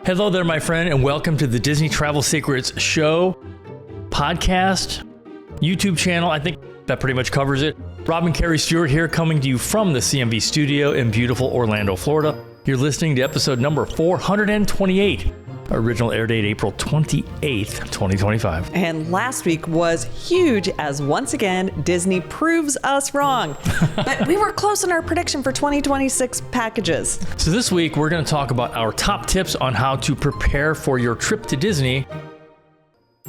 Hello there, my friend, and welcome to the Disney Travel Secrets show, podcast, YouTube channel. I think that pretty much covers it. Rob and Kerri Stuart here, coming to you from the CMV studio in beautiful Orlando, Florida. You're listening to episode number 428. Original air date April 28th, 2025. And last week was huge as once again, Disney proves us wrong. But we were close in our prediction for 2026 packages. So this week, we're going to talk about our top tips on how to prepare for your trip to Disney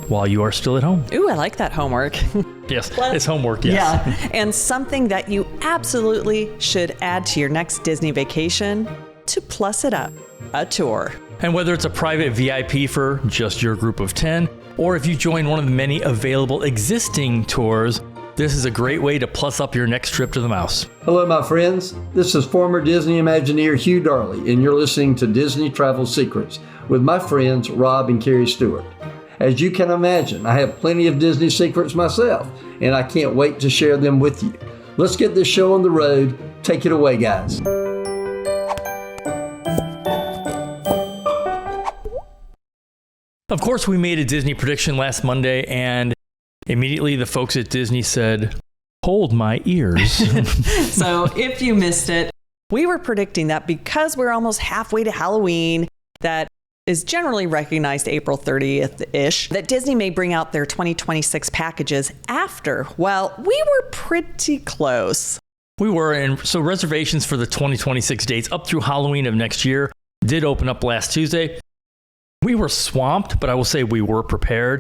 while you are still at home. Ooh, I like that homework. Yes, it's homework, yes. Yeah, and something that you absolutely should add to your next Disney vacation to plus it up, a tour. And whether it's a private VIP for just your group of 10, or if you join one of the many available existing tours, this is a great way to plus up your next trip to the mouse. Hello, my friends. This is former Disney Imagineer Hugh Darley, and you're listening to Disney Travel Secrets with my friends Rob and Kerri Stuart. As you can imagine, I have plenty of Disney secrets myself, and I can't wait to share them with you. Let's get this show on the road. Take it away, guys. Of course, we made a Disney prediction last Monday, and immediately the folks at Disney said, hold my ears. So if you missed it, we were predicting that because we're almost halfway to Halloween, that is generally recognized April 30th-ish, that Disney may bring out their 2026 packages after. Well, we were pretty close. We were, and so reservations for the 2026 dates up through Halloween of next year did open up last Tuesday. We were swamped, but I will say we were prepared.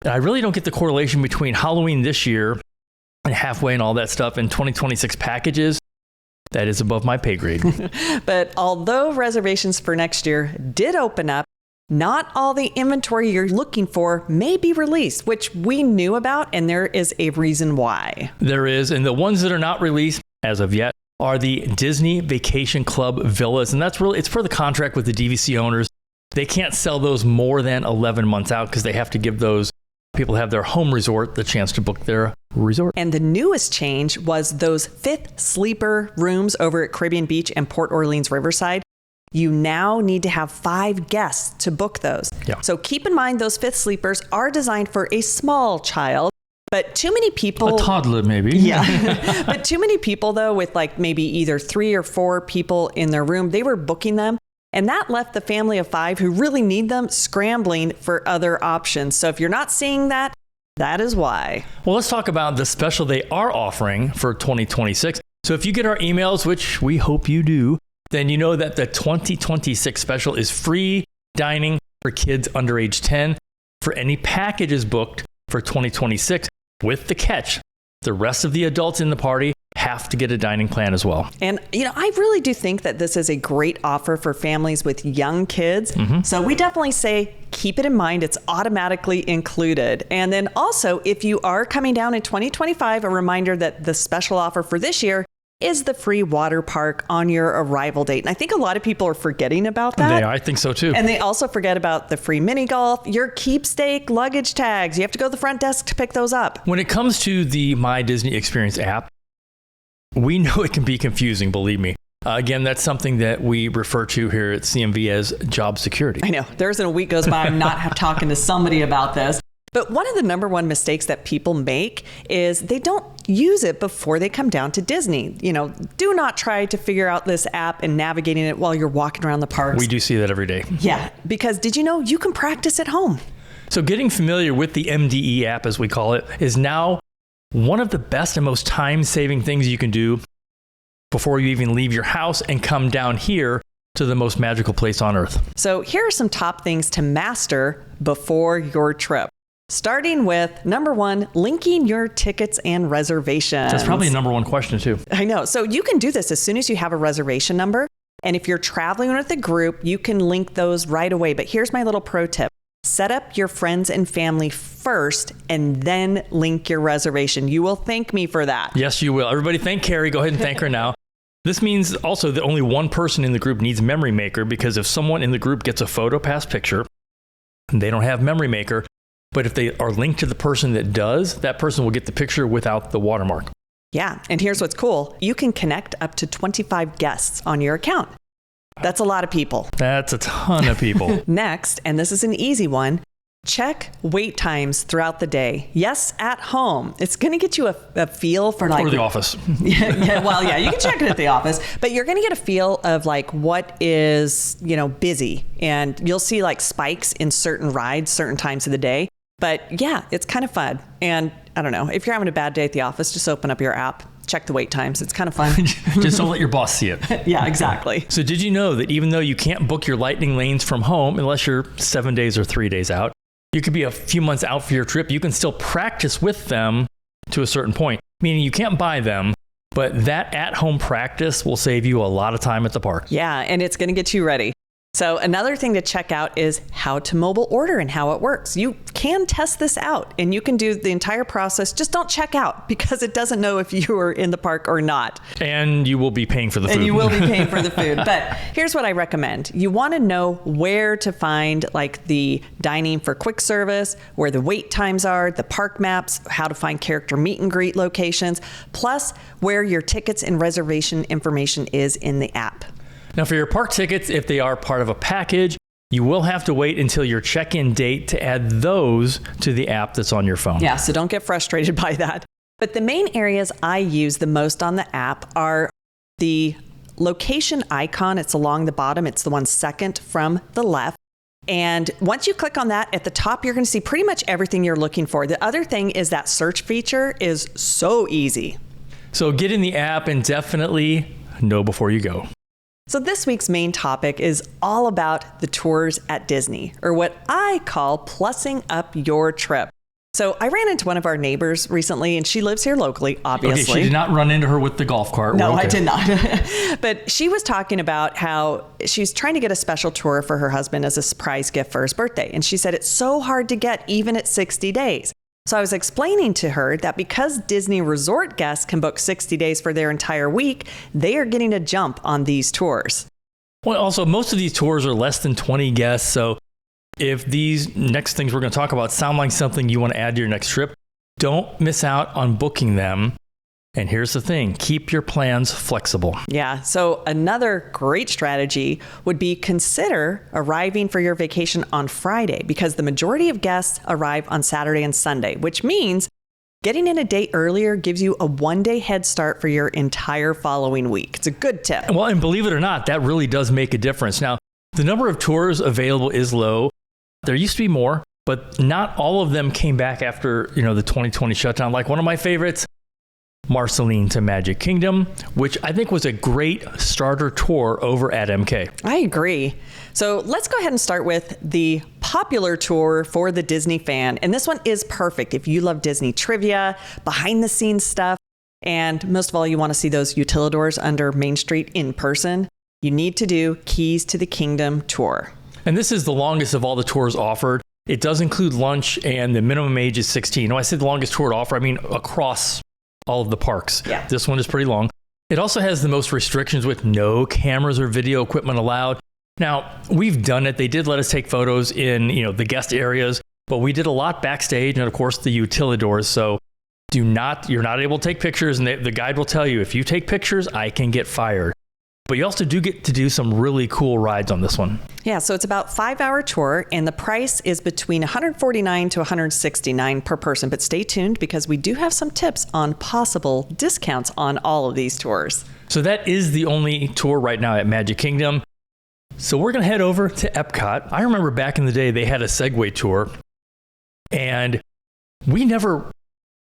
And I really don't get the correlation between Halloween this year and halfway and all that stuff and 2026 packages. That is above my pay grade. But although reservations for next year did open up, not all the inventory you're looking for may be released, which we knew about, and there is a reason why. There is, and the ones that are not released as of yet are the Disney Vacation Club villas, and that's really, it's for the contract with the DVC owners. They can't sell those more than 11 months out because they have to give those people who have their home resort the chance to book their resort. And the newest change was those fifth sleeper rooms over at Caribbean Beach and Port Orleans Riverside. You now need to have 5 guests to book those. Yeah. So keep in mind those fifth sleepers are designed for a small child, but too many people... A toddler, maybe. Yeah. But too many people, though, with like maybe either 3 or 4 people in their room, they were booking them. And that left the family of 5 who really need them scrambling for other options. So if you're not seeing that, that is why. Well, let's talk about the special they are offering for 2026. So if you get our emails, which we hope you do, then you know that the 2026 special is free dining for kids under age 10 for any packages booked for 2026, with the catch. The rest of the adults in the party have to get a dining plan as well. And, I really do think that this is a great offer for families with young kids. Mm-hmm. So we definitely say, keep it in mind. It's automatically included. And then also, if you are coming down in 2025, a reminder that the special offer for this year is the free water park on your arrival date. And I think a lot of people are forgetting about that. I think so too. And they also forget about the free mini golf, your keepsake luggage tags. You have to go to the front desk to pick those up. When it comes to the My Disney Experience app, we know it can be confusing, believe me. Again, that's something that we refer to here at CMV as job security. I know. There isn't a week goes by I'm not talking to somebody about this. But one of the number one mistakes that people make is they don't use it before they come down to Disney. Do not try to figure out this app and navigating it while you're walking around the parks. We do see that every day. Yeah, because did you know you can practice at home? So getting familiar with the MDE app, as we call it, is now one of the best and most time-saving things you can do before you even leave your house and come down here to the most magical place on earth. So here are some top things to master before your trip. Starting with number 1, linking your tickets and reservations. That's probably a number 1 question too. I know. So you can do this as soon as you have a reservation number. And if you're traveling with a group, you can link those right away. But here's my little pro tip. Set up your friends and family first and then link your reservation. You will thank me for that. Yes, you will. Everybody thank Kerri. Go ahead and thank her now. This means also that only one person in the group needs Memory Maker, because if someone in the group gets a PhotoPass picture, they don't have Memory Maker. But if they are linked to the person that does, that person will get the picture without the watermark. Yeah. And here's what's cool. You can connect up to 25 guests on your account. That's a lot of people. That's a ton of people. Next, and this is an easy one, check wait times throughout the day. Yes, at home. It's going to get you a feel for like... Or the office. Yeah, you can check it at the office, but you're going to get a feel of like what is, busy. And you'll see like spikes in certain rides, certain times of the day. But yeah, it's kind of fun. And I don't know, if you're having a bad day at the office, just open up your app, check the wait times. It's kind of fun. Just don't let your boss see it. Yeah, exactly. So did you know that even though you can't book your lightning lanes from home unless you're 7 days or 3 days out, you could be a few months out for your trip, you can still practice with them to a certain point, meaning you can't buy them, but that at-home practice will save you a lot of time at the park. Yeah, and it's going to get you ready. So another thing to check out is how to mobile order and how it works. You can test this out and you can do the entire process. Just don't check out because it doesn't know if you are in the park or not. And you will be paying for the food. And you will be paying for the food. But here's what I recommend. You want to know where to find like the dining for quick service, where the wait times are, the park maps, how to find character meet and greet locations, plus where your tickets and reservation information is in the app. Now, for your park tickets, if they are part of a package, you will have to wait until your check-in date to add those to the app that's on your phone. Yeah, so don't get frustrated by that. But the main areas I use the most on the app are the location icon. It's along the bottom. It's the one second from the left. And once you click on that, at the top, you're going to see pretty much everything you're looking for. The other thing is that search feature is so easy. So get in the app and definitely know before you go. So this week's main topic is all about the tours at Disney, or what I call plussing up your trip. So I ran into one of our neighbors recently, and she lives here locally, obviously. Okay, she did not run into her with the golf cart. No, okay. I did not. But she was talking about how she's trying to get a special tour for her husband as a surprise gift for his birthday. And she said it's so hard to get even at 60 days. So I was explaining to her that because Disney Resort guests can book 60 days for their entire week, they are getting a jump on these tours. Well, also, most of these tours are less than 20 guests. So if these next things we're going to talk about sound like something you want to add to your next trip, don't miss out on booking them. And here's the thing, keep your plans flexible. Yeah, so another great strategy would be consider arriving for your vacation on Friday because the majority of guests arrive on Saturday and Sunday, which means getting in a day earlier gives you a one-day head start for your entire following week. It's a good tip. Well, and believe it or not, that really does make a difference. Now, the number of tours available is low. There used to be more, but not all of them came back after, the 2020 shutdown. Like one of my favorites, Marceline to Magic Kingdom, which I think was a great starter tour over at MK. I agree. So let's go ahead and start with the popular tour for the Disney fan. And this one is perfect if you love Disney trivia, behind the scenes stuff, and most of all, you want to see those utilidors under Main Street in person. You need to do Keys to the Kingdom tour. And this is the longest of all the tours offered. It does include lunch and the minimum age is 16. When I say the longest tour to offer, I mean across all of the parks. Yeah. This one is pretty long. It also has the most restrictions with no cameras or video equipment allowed. Now, we've done it. They did let us take photos in, the guest areas, but we did a lot backstage and of course the utilidors. So you're not able to take pictures, and the guide will tell you if you take pictures, I can get fired. But you also do get to do some really cool rides on this one. Yeah, so it's about 5-hour tour, and the price is between $149 to $169 per person. But stay tuned because we do have some tips on possible discounts on all of these tours. So that is the only tour right now at Magic Kingdom. So we're going to head over to Epcot. I remember back in the day, they had a Segway tour, and we never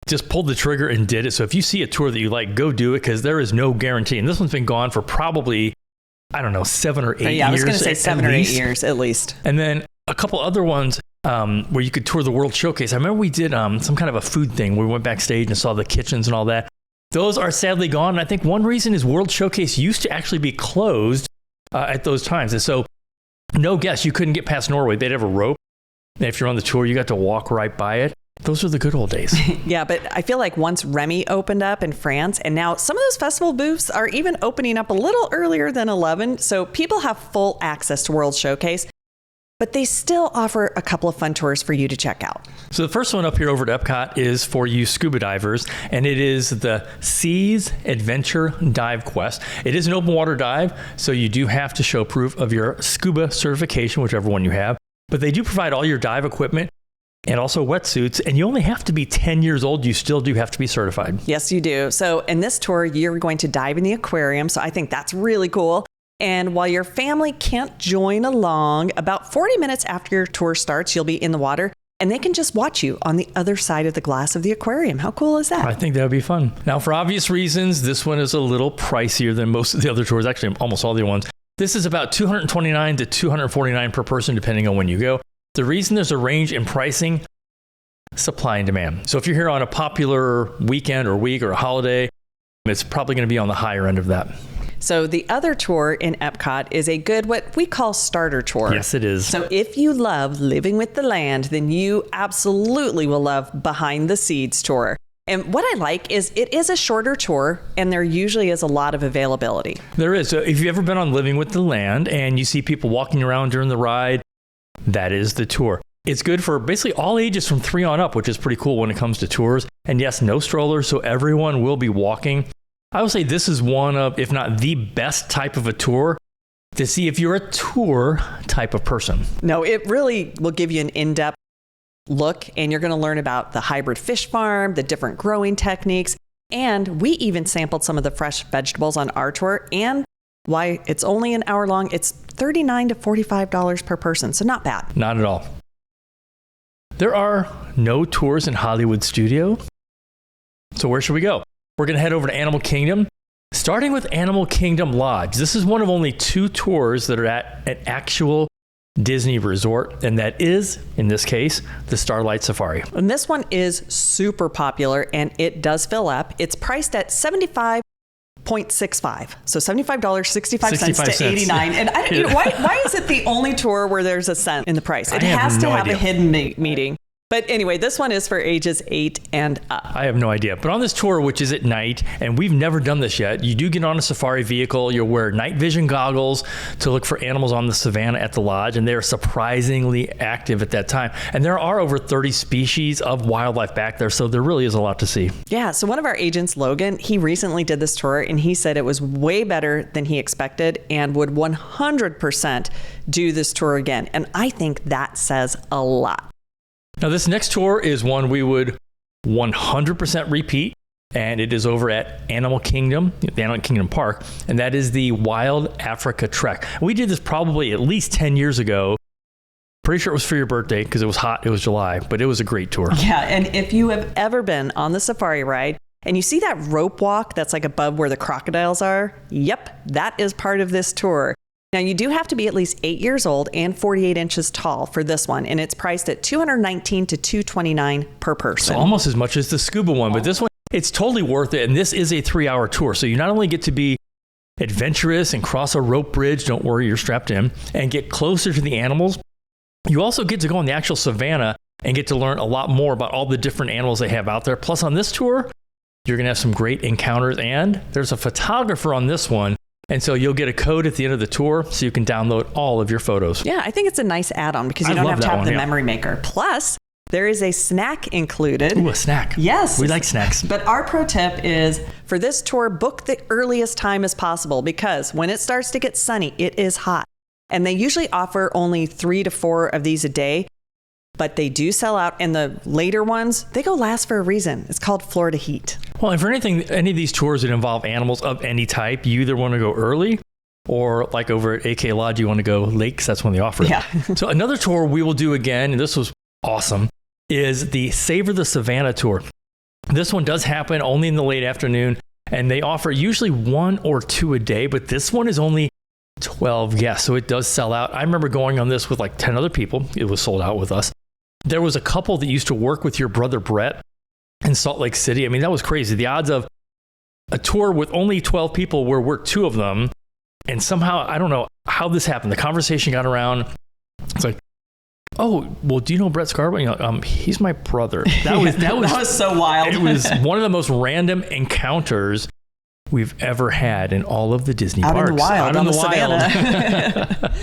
just pulled the trigger and did it. So if you see a tour that you like, go do it because there is no guarantee. And this one's been gone for probably, 7 or 8 years. Yeah, I was going to say 7 or 8 years at least. And then a couple other ones where you could tour the World Showcase. I remember we did some kind of a food thing where we went backstage and saw the kitchens and all that. Those are sadly gone. And I think one reason is World Showcase used to actually be closed at those times. And so no guests, you couldn't get past Norway. They'd have a rope. And if you're on the tour, you got to walk right by it. Those are the good old days. Yeah, but I feel like once Remy opened up in France, and now some of those festival booths are even opening up a little earlier than 11, so people have full access to World Showcase. but they still offer a couple of fun tours for you to check out. So the first one up here over at Epcot is for you scuba divers, and it is the Seas Adventure Dive Quest. It is an open water dive, so you do have to show proof of your scuba certification, whichever one you have. But they do provide all your dive equipment and also wetsuits, and you only have to be 10 years old. You still do have to be certified. Yes, you do. So in this tour, you're going to dive in the aquarium, so I think that's really cool. And while your family can't join along, about 40 minutes after your tour starts, you'll be in the water, and they can just watch you on the other side of the glass of the aquarium. How cool is that? I think that would be fun. Now, for obvious reasons, this one is a little pricier than most of the other tours, actually almost all the other ones. This is about $229 to $249 per person, depending on when you go. The reason there's a range in pricing, supply and demand. So if you're here on a popular weekend or week or a holiday, it's probably going to be on the higher end of that. So the other tour in Epcot is a good, what we call starter tour. Yes, it is. So if you love living with the land, then you absolutely will love Behind the Seeds tour. And what I like is it is a shorter tour, and there usually is a lot of availability. There is. So if you've ever been on Living with the Land and you see people walking around during the ride, that is the tour. It's good for basically all ages from 3 on up, which is pretty cool when it comes to tours. And yes, no strollers, so everyone will be walking. I would say this is one of, if not the best type of a tour to see if you're a tour type of person. No, it really will give you an in-depth look, and you're going to learn about the hybrid fish farm, the different growing techniques, and we even sampled some of the fresh vegetables on our tour, and why it's only an hour long. It's $39 to $45 per person, so not bad. Not at all. There are no tours in Hollywood Studio. So where should we go? We're going to head over to Animal Kingdom, starting with Animal Kingdom Lodge. This is one of only 2 tours that are at an actual Disney resort, and that is, in this case, the Starlight Safari. And this one is super popular, and it does fill up. It's priced at $75.65. So $75, 65 cents to $89. And I don't, why is it the only tour where there's a cent in the price? It has to have a hidden meeting. But anyway, this one is for ages 8 and up. I have no idea. But on this tour, which is at night, and we've never done this yet, you do get on a safari vehicle. You'll wear night vision goggles to look for animals on the savannah at the lodge, and they're surprisingly active at that time. And there are over 30 species of wildlife back there, so there really is a lot to see. Yeah, so one of our agents, Logan, he recently did this tour, and he said it was way better than he expected and would 100% do this tour again. And I think that says a lot. Now, this next tour is one we would 100% repeat, and it is over at Animal Kingdom, the Animal Kingdom Park, and that is the Wild Africa Trek. We did this probably at least 10 years ago. Pretty sure it was for your birthday because it was hot, it was July, but it was a great tour. Yeah, and if you have ever been on the safari ride and you see that rope walk that's like above where the crocodiles are, yep, that is part of this tour. Now, you do have to be at least 8 years old and 48 inches tall for this one, and it's priced at $219 to $229 per person. So almost as much as the scuba one, but this one, it's totally worth it, and this is a 3-hour tour. So you not only get to be adventurous and cross a rope bridge, don't worry, you're strapped in, and get closer to the animals, you also get to go on the actual savannah and get to learn a lot more about all the different animals they have out there. Plus, on this tour, you're going to have some great encounters, and there's a photographer on this one. And so you'll get a code at the end of the tour so you can download all of your photos. Yeah, I think it's a nice add-on because you don't have to have the memory maker. Plus, there is a snack included. Ooh, a snack. Yes. We like snacks. But our pro tip is, for this tour, book the earliest time as possible because when it starts to get sunny, it is hot. And they usually offer only 3 to 4 of these a day, but they do sell out. And the later ones, they go last for a reason. It's called Florida Heat. Well, and for any of these tours that involve animals of any type, you either want to go early or like over at AK Lodge, you want to go late because that's when they offer it. Yeah. So another tour we will do again, and this was awesome, is the Savor the Savannah tour. This one does happen only in the late afternoon, and they offer usually 1 or 2 a day, but this one is only 12 guests, so it does sell out. I remember going on this with like 10 other people. It was sold out with us. There was a couple that used to work with your brother Brett in Salt Lake City. I mean, that was crazy. The odds of a tour with only 12 people where we're 2 of them, and somehow, I don't know how this happened. The conversation got around. It's like, oh, well, do you know Brett Scarborough? You know, he's my brother. That was so wild. It was one of the most random encounters. we've ever had in all of the Disney out parks. In the wild, out in the Savannah.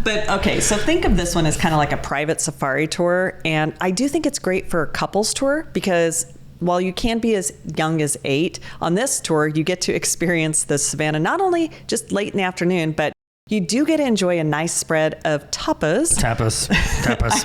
But okay, so think of this one as kind of like a private safari tour. And I do think it's great for a couples tour because while you can be as young as 8, on this tour, you get to experience the Savannah not only just late in the afternoon, but you do get to enjoy a nice spread of tapas. Tapas.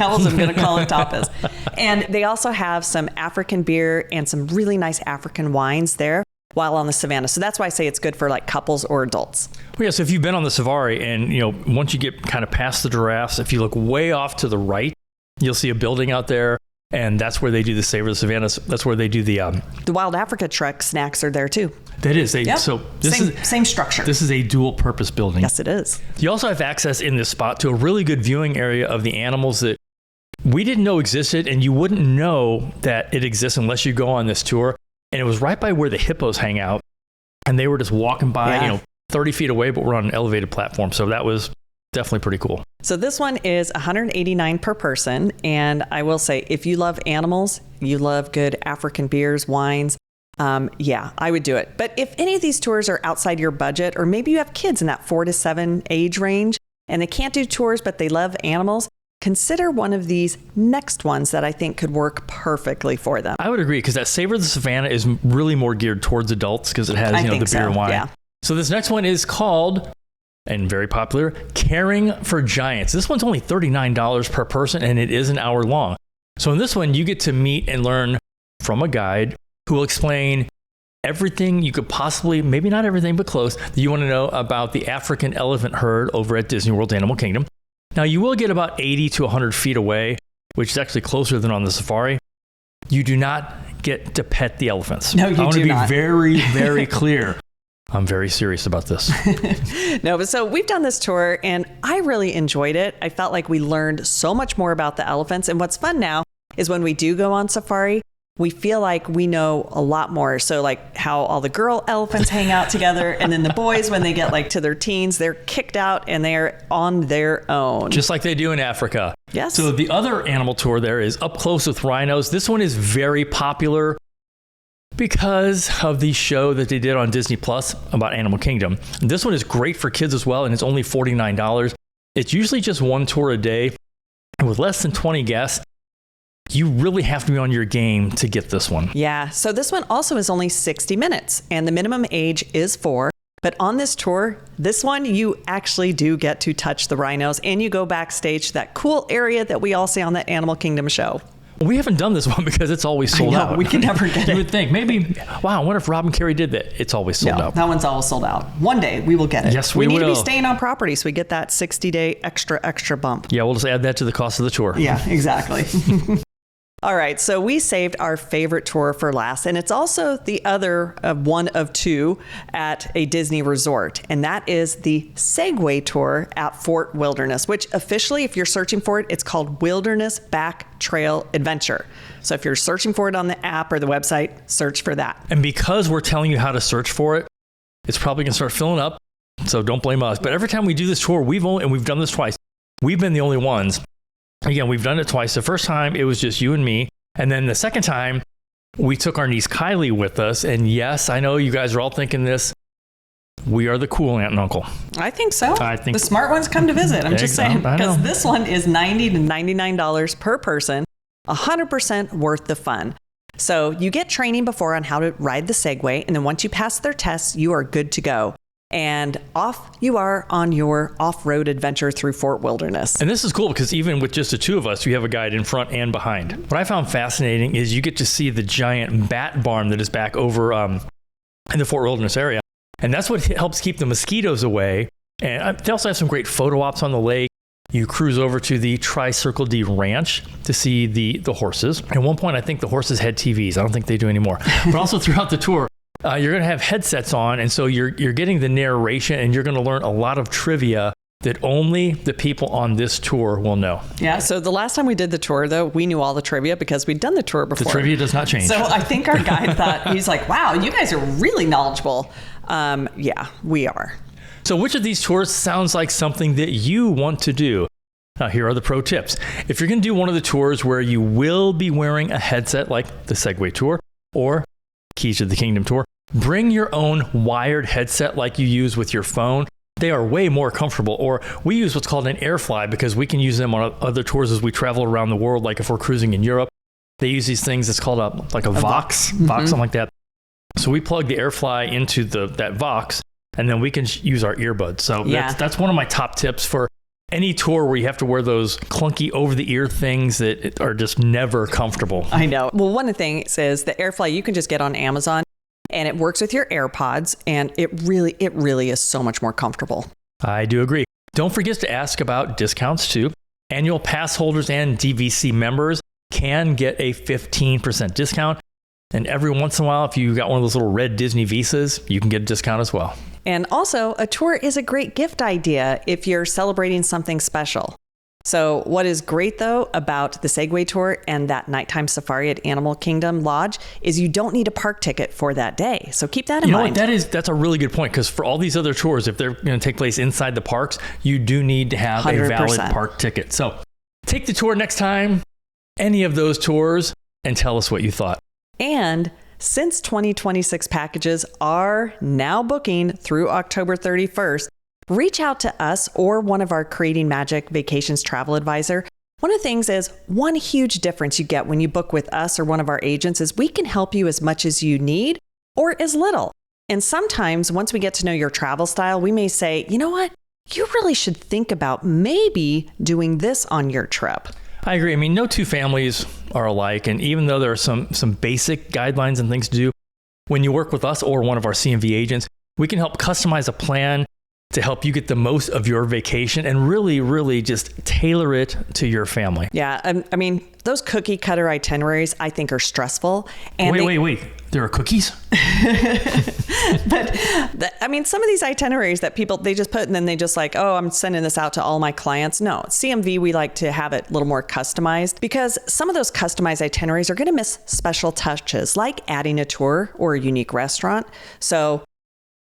I was going to call it tapas. And they also have some African beer and some really nice African wines there while on the Savannah. So that's why I say it's good for like couples or adults. Well, yeah, so if you've been on the safari and, once you get kind of past the giraffes, if you look way off to the right, you'll see a building out there. And that's where they do the Savor of the Savannah. That's where they do the Wild Africa truck snacks are there too. That is. Yep. So same structure. This is a dual purpose building. Yes, it is. You also have access in this spot to a really good viewing area of the animals that we didn't know existed, and you wouldn't know that it exists unless you go on this tour. And it was right by where the hippos hang out. And they were just walking by, 30 feet away, but we're on an elevated platform. So that was definitely pretty cool. So this one is $189 per person. And I will say, if you love animals, you love good African beers, wines, I would do it. But if any of these tours are outside your budget, or maybe you have kids in that 4 to 7 age range and they can't do tours, but they love animals, consider one of these next ones that I think could work perfectly for them. I would agree, because that Savor of the Savannah is really more geared towards adults because it has, the beer and wine. Yeah. So this next one is called, and very popular, Caring for Giants. This one's only $39 per person, and it is an hour long. So in this one, you get to meet and learn from a guide who will explain everything you could possibly, maybe not everything, but close, that you want to know about the African elephant herd over at Disney World's Animal Kingdom. Now, you will get about 80 to 100 feet away, which is actually closer than on the safari. You do not get to pet the elephants. No, you do not. I want to be very, very clear. I'm very serious about this. No, but so we've done this tour and I really enjoyed it. I felt like we learned so much more about the elephants. And what's fun now is when we do go on safari, we feel like we know a lot more. So like how all the girl elephants hang out together, and then the boys, when they get like to their teens, they're kicked out and they're on their own. Just like they do in Africa. Yes. So the other animal tour there is Up Close with Rhinos. This one is very popular because of the show that they did on Disney Plus about Animal Kingdom. This one is great for kids as well, and it's only $49. It's usually just one tour a day. And with less than 20 guests, you really have to be on your game to get this one. Yeah. So this one also is only 60 minutes, and the minimum age is 4. But on this tour, this one, you actually do get to touch the rhinos, and you go backstage to that cool area that we all see on the Animal Kingdom show. We haven't done this one because it's always sold out. We can never get it. You would think, maybe, wow, I wonder if Rob and Kerri did that. It's always sold out. That one's always sold out. One day we will get it. Yes, we will. We need to be staying on property so we get that 60-day extra bump. Yeah, we'll just add that to the cost of the tour. Yeah, exactly. All right, so we saved our favorite tour for last, and it's also the other one of 2 at a Disney resort, and that is the Segway tour at Fort Wilderness, which officially, if you're searching for it, it's called Wilderness Back Trail Adventure. So if you're searching for it on the app or the website, search for that. And because we're telling you how to search for it, it's probably going to start filling up, so don't blame us. But every time we do this tour, we've done this twice. We've been the only ones. Again, we've done it twice. The first time, it was just you and me. And then the second time, we took our niece Kylie with us. And yes, I know you guys are all thinking this. We are the cool aunt and uncle. I think so. I think the smart ones come to visit. I'm just saying. Because this one is $90 to $99 per person. 100% worth the fun. So you get training before on how to ride the Segway. And then once you pass their tests, you are good to go. And off you are on your off-road adventure through Fort Wilderness. And this is cool because even with just the 2 of us, we have a guide in front and behind. What I found fascinating is you get to see the giant bat barn that is back over in the Fort Wilderness area. And that's what helps keep the mosquitoes away. And they also have some great photo ops on the lake. You cruise over to the Tri-Circle D Ranch to see the horses. At one point, I think the horses had TVs. I don't think they do anymore. But also throughout the tour, you're going to have headsets on, and so you're getting the narration, and you're going to learn a lot of trivia that only the people on this tour will know. Yeah, so the last time we did the tour, though, we knew all the trivia because we'd done the tour before. The trivia does not change. So I think our guide thought, he's like, wow, you guys are really knowledgeable. Yeah, we are. So which of these tours sounds like something that you want to do? Now, here are the pro tips. If you're going to do one of the tours where you will be wearing a headset like the Segway tour, or Keys to the Kingdom tour. Bring your own wired headset like you use with your phone. They are way more comfortable. Or we use what's called an AirFly because we can use them on other tours as we travel around the world. Like if we're cruising in Europe, they use these things. It's called a Vox, something like that. So we plug the AirFly into that Vox, and then we can use our earbuds. So that's one of my top tips for any tour where you have to wear those clunky over-the-ear things that are just never comfortable. I know. Well, one of the things is the AirFly you can just get on Amazon, and it works with your AirPods, and it really is so much more comfortable. I do agree. Don't forget to ask about discounts too. Annual pass holders and DVC members can get a 15% discount. And every once in a while, if you got one of those little red Disney visas, you can get a discount as well. And also, a tour is a great gift idea if you're celebrating something special. So what is great, though, about the Segway tour and that nighttime safari at Animal Kingdom Lodge is you don't need a park ticket for that day. So keep that in mind. You know what? That's a really good point, because for all these other tours, if they're going to take place inside the parks, you do need to have 100%. A valid park ticket. So take the tour next time, any of those tours, and tell us what you thought. And since 2026 packages are now booking through October 31st, reach out to us or one of our Creating Magic Vacations travel advisor. One of the things is one huge difference you get when you book with us or one of our agents is we can help you as much as you need or as little. And sometimes once we get to know your travel style, we may say, you know what, you really should think about maybe doing this on your trip. I agree. I mean, no two families are alike. And even though there are some basic guidelines and things to do, when you work with us or one of our CMV agents, we can help customize a plan to help you get the most of your vacation and really, really just tailor it to your family. Yeah. I mean, those cookie cutter itineraries, I think, are stressful. And wait. There are cookies? But some of these itineraries that people, they just put and then they just like, oh, I'm sending this out to all my clients. No, CMV, we like to have it a little more customized because some of those customized itineraries are going to miss special touches like adding a tour or a unique restaurant. So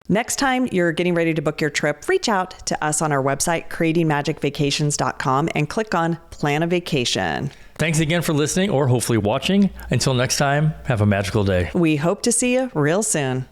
next time you're getting ready to book your trip, reach out to us on our website, creatingmagicvacations.com, and click on Plan a Vacation. Thanks again for listening or hopefully watching. Until next time, have a magical day. We hope to see you real soon.